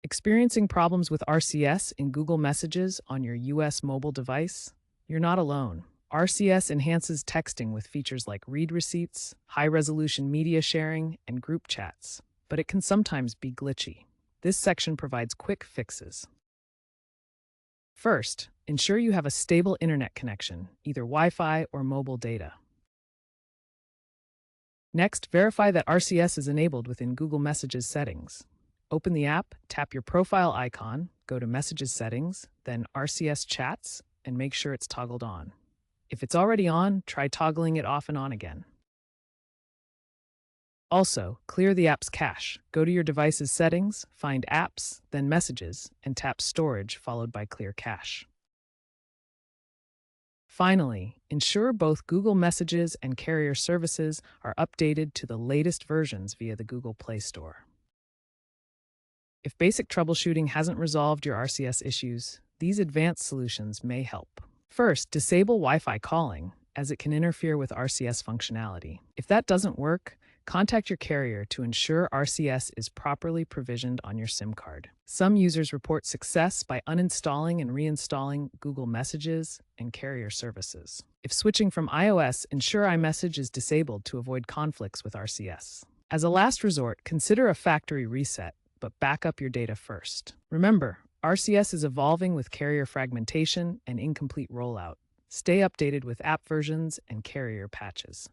Experiencing problems with RCS in Google Messages on your US mobile device? You're not alone. RCS enhances texting with features like read receipts, high-resolution media sharing, and group chats, but it can sometimes be glitchy. This section provides quick fixes. First, ensure you have a stable internet connection, either Wi-Fi or mobile data. Next, verify that RCS is enabled within Google Messages settings. Open the app, tap your profile icon, go to Messages settings, then RCS Chats, and make sure it's toggled on. If it's already on, try toggling it off and on again. Also, clear the app's cache. Go to your device's settings, find Apps, then Messages, and tap Storage followed by Clear Cache. Finally, ensure both Google Messages and Carrier services are updated to the latest versions via the Google Play Store. If basic troubleshooting hasn't resolved your RCS issues, these advanced solutions may help. First, disable Wi-Fi calling, as it can interfere with RCS functionality. If that doesn't work, contact your carrier to ensure RCS is properly provisioned on your SIM card. Some users report success by uninstalling and reinstalling Google Messages and Carrier services. If switching from iOS, ensure iMessage is disabled to avoid conflicts with RCS. As a last resort, consider a factory reset, but back up your data first. Remember, RCS is evolving with carrier fragmentation and incomplete rollout. Stay updated with app versions and carrier patches.